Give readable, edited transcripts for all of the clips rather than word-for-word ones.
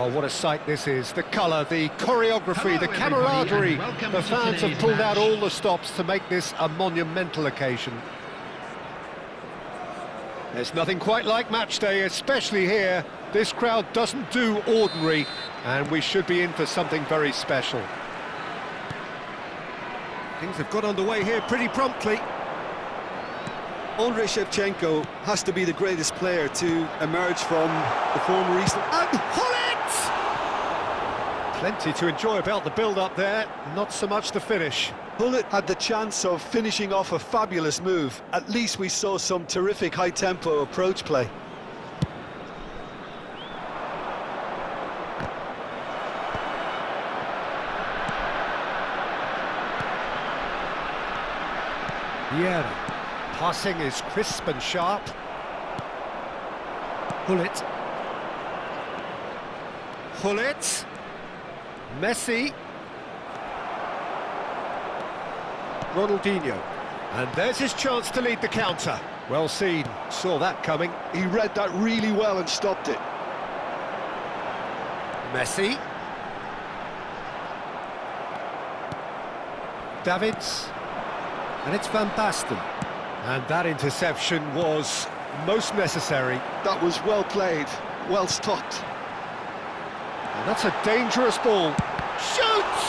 Well, what a sight this is. The colour, the choreography, the camaraderie. The fans have pulled out all the stops to make this a monumental occasion. There's nothing quite like match day, especially here. This crowd doesn't do ordinary, and we should be in for something very special. Things have got underway here pretty promptly. Andrei Shevchenko has to be the greatest player to emerge from the former East. And Gullit! Plenty to enjoy about the build-up there, not so much the finish. Gullit had the chance of finishing off a fabulous move. At least we saw some terrific high-tempo approach play. Vieira. Passing is crisp and sharp. Gullit. Gullit. Messi. Ronaldinho. And there's his chance to lead the counter. Well seen, saw that coming. He read that really well and stopped it. Messi. Davids. And it's Van Basten. And that interception was most necessary. That was well played, well stopped. And that's a dangerous ball. Shoots!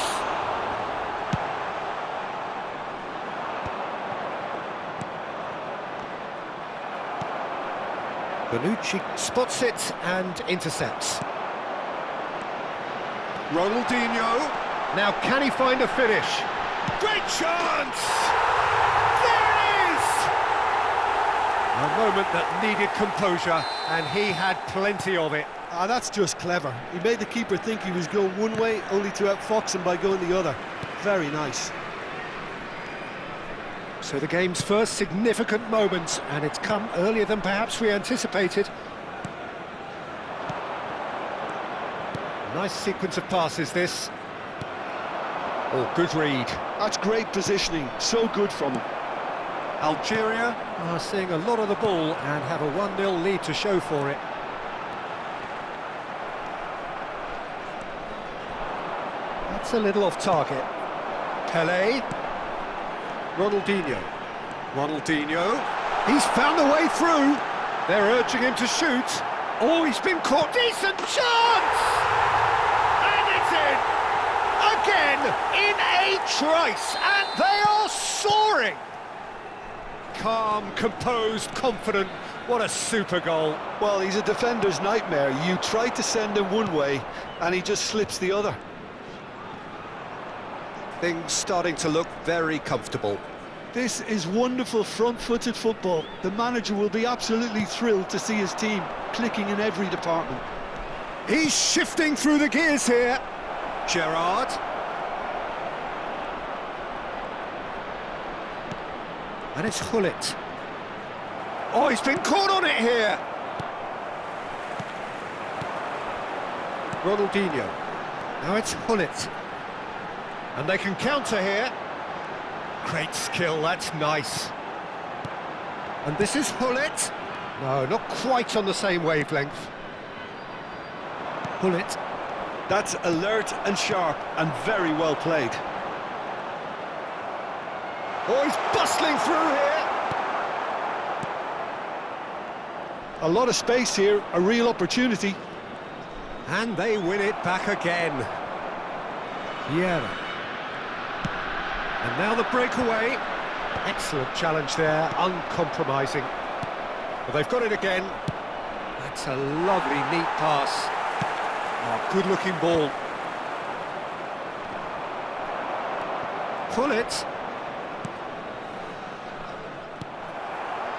Bonucci spots it and intercepts. Ronaldinho. Now can he find a finish? Great chance! There it is! A moment that needed composure, and he had plenty of it. That's just clever. He made the keeper think he was going one way, only to outfox him by going the other. Very nice. So the game's first significant moment, and it's come earlier than perhaps we anticipated. Nice sequence of passes, this. Oh, good read. That's great positioning, so good from him. Algeria are seeing a lot of the ball and have a 1-0 lead to show for it. That's a little off target. Pelé. Ronaldinho. Ronaldinho. He's found a way through. They're urging him to shoot. Oh, he's been caught. Decent chance! And it's in! Again, in a trice, and they are soaring! Calm, composed, confident. What a super goal. Well, he's a defender's nightmare. You try to send him one way, and he just slips the other. Things starting to look very comfortable. This is wonderful front-footed football. The manager will be absolutely thrilled to see his team clicking in every department. He's shifting through the gears here. Gerrard. And it's Gullit. Oh, he's been caught on it here. Ronaldinho. Now it's Gullit. And they can counter here. Great skill, that's nice. And this is Gullit. No, not quite on the same wavelength. Gullit. That's alert and sharp and very well played. Oh, he's bustling through here. A lot of space here, a real opportunity. And they win it back again. Vieira. And now the breakaway. Excellent challenge there, uncompromising. Well, they've got it again. That's a lovely, neat pass. Oh, good-looking ball. Gullit.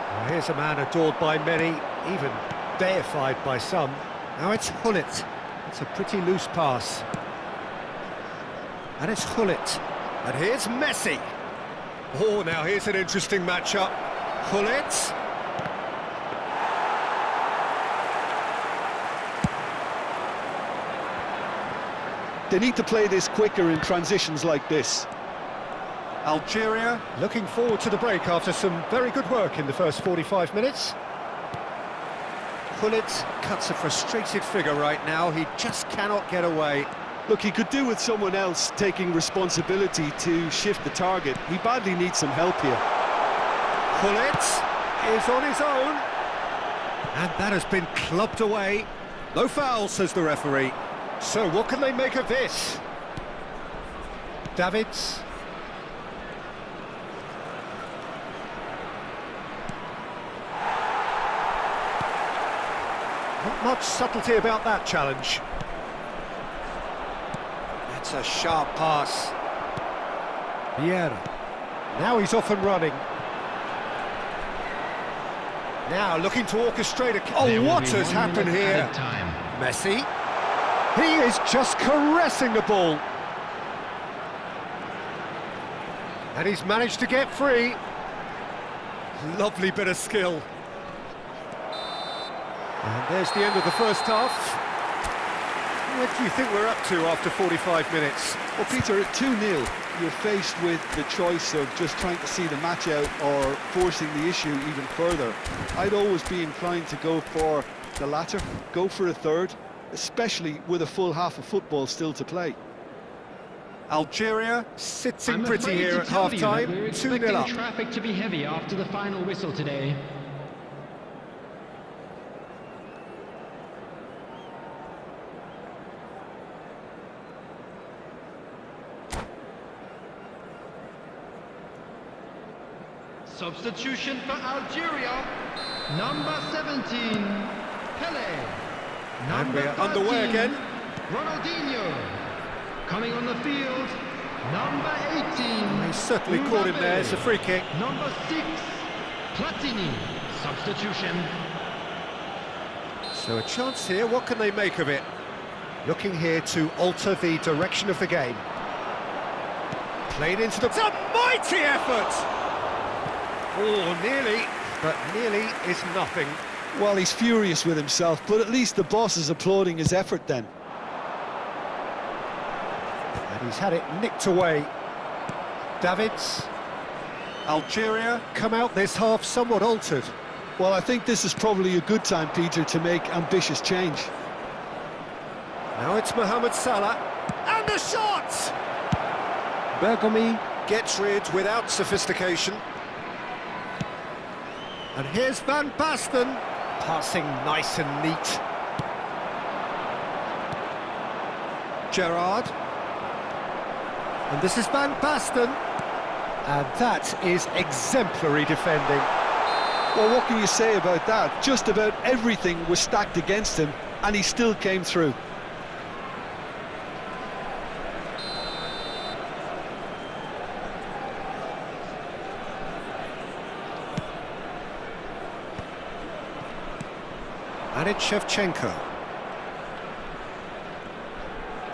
Well, here's a man adored by many, even deified by some. Now it's Gullit. It's a pretty loose pass. And it's Gullit. And here's Messi. Oh, now here's an interesting matchup. Gullit. They need to play this quicker in transitions like this. Algeria looking forward to the break after some very good work in the first 45 minutes. Gullit cuts a frustrated figure right now. He just cannot get away. Look, he could do with someone else taking responsibility to shift the target. He badly needs some help here. Gullit is on his own. And that has been clubbed away. No foul, says the referee. So what can they make of this? Davids. Not much subtlety about that challenge. That's a sharp pass. Vieira. Now he's off and running. Now looking to orchestrate a... Oh, what has happened here? Messi. He is just caressing the ball. And he's managed to get free. Lovely bit of skill. And there's the end of the first half. What do you think we're up to after 45 minutes? Well, Peter, at 2-0, you're faced with the choice of just trying to see the match out or forcing the issue even further. I'd always be inclined to go for the latter, go for a third, especially with a full half of football still to play. Algeria sitting pretty here at half-time, 2-0 up. Traffic to be heavy after the final whistle today. Substitution for Algeria, number 17, Pele. And we're underway again. Ronaldinho. Coming on the field, number 18. He certainly caught him there, it's a free kick. Number 6, Platini. Substitution. So a chance here, what can they make of it? Looking here to alter the direction of the game. Played into the... It's a mighty effort! Oh, nearly, but nearly is nothing. Well, he's furious with himself, but at least the boss is applauding his effort then. And he's had it nicked away. Davids. Algeria come out this half somewhat altered. Well, I think this is probably a good time, Peter, to make ambitious change. Now it's Mohamed Salah. And the shot! Bergomi gets rid without sophistication. And here's Van Basten, passing nice and neat. Gerrard. And this is Van Basten. And that is exemplary defending. Well, what can you say about that? Just about everything was stacked against him, and he still came through. And it's Shevchenko.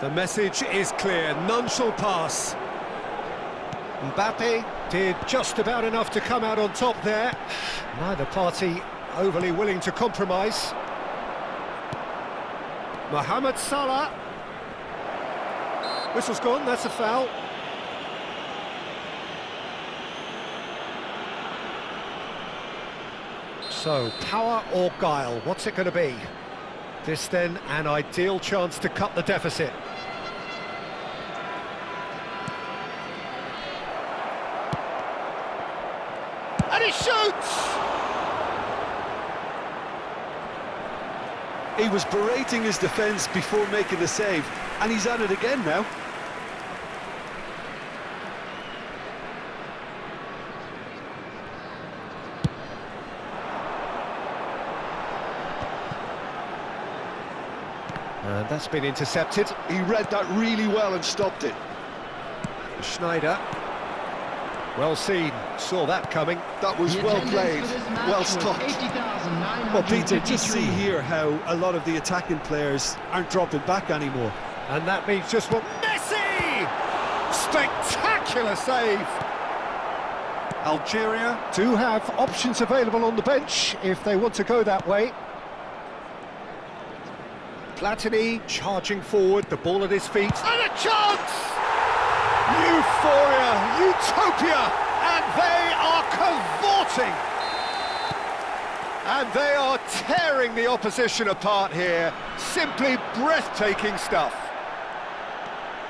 The message is clear, none shall pass. Mbappe did just about enough to come out on top there. Neither party overly willing to compromise. Mohamed Salah. Whistle's gone, that's a foul. So, power or guile, what's it going to be? This then, an ideal chance to cut the deficit. And he shoots! He was berating his defence before making the save, and he's at it again now. And that's been intercepted. He read that really well and stopped it. Schneider. Well seen, saw that coming. That was well played, well stopped. Well, Peter, just see here how a lot of the attacking players aren't dropping back anymore. And that means just what... Messi! Spectacular save! Algeria do have options available on the bench if they want to go that way. Platini charging forward, the ball at his feet. And a chance! Euphoria, utopia, and they are cavorting. And they are tearing the opposition apart here. Simply breathtaking stuff.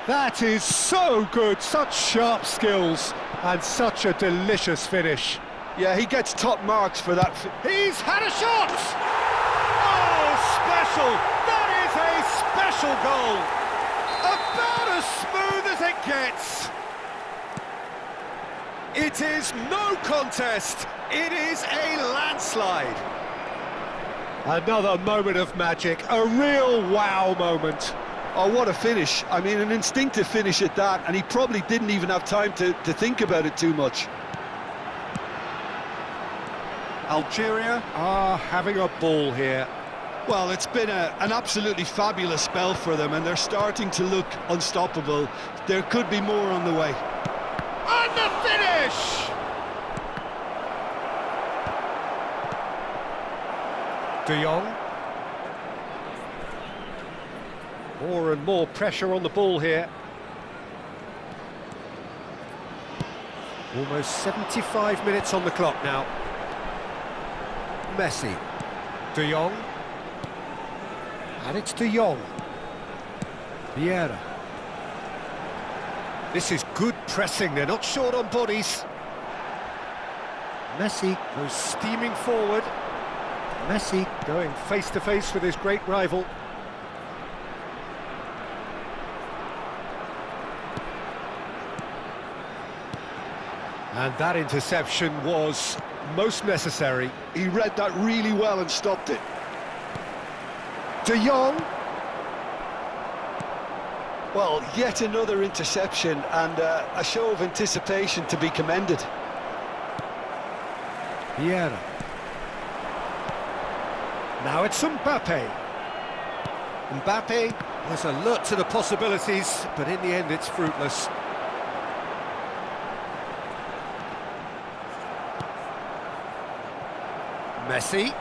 That is so good, such sharp skills, and such a delicious finish. Yeah, he gets top marks for that. He's had a shot! Oh, special! That is a special goal! About as smooth as it gets. It is no contest. It is a landslide. Another moment of magic, a real wow moment. Oh, what a finish. I mean, an instinctive finish at that, and he probably didn't even have time to think about it too much. Algeria are having a ball here. Well, it's been an absolutely fabulous spell for them, and they're starting to look unstoppable. There could be more on the way. And the finish! De Jong. More and more pressure on the ball here. Almost 75 minutes on the clock now. Messi. De Jong. And it's De Jong. Vieira. This is good pressing, they're not short on bodies. Messi goes steaming forward. Messi going face-to-face with his great rival. And that interception was most necessary. He read that really well and stopped it. De Jong. Well, yet another interception, and a show of anticipation to be commended. Vieira. Now it's Mbappe. Mbappe was alert to the possibilities, but in the end it's fruitless. Messi.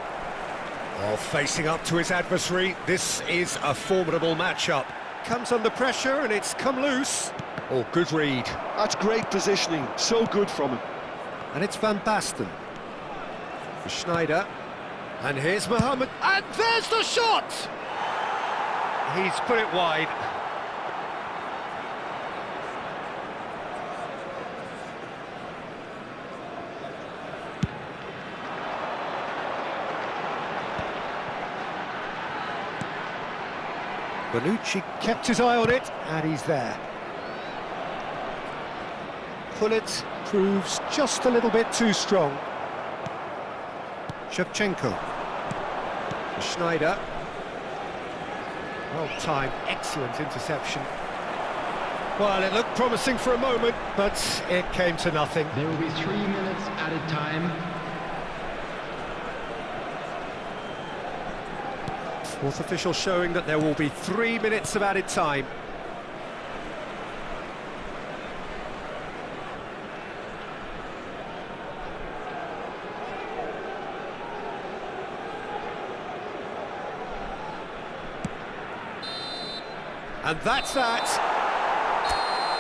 Oh, facing up to his adversary. This is a formidable matchup. Comes under pressure and it's come loose. Oh, good read. That's great positioning, so good from him. And it's Van Basten. Schneider. And here's Mohamed. And there's the shot! He's put it wide. Bonucci kept his eye on it, and he's there. Pullet proves just a little bit too strong. Shevchenko. Schneider. Well timed, excellent interception. Well, it looked promising for a moment, but it came to nothing. There will be 3 minutes added time. Fourth official showing that there will be 3 minutes of added time. And that's that.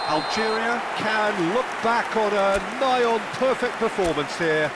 Algeria can look back on a nigh-on perfect performance here.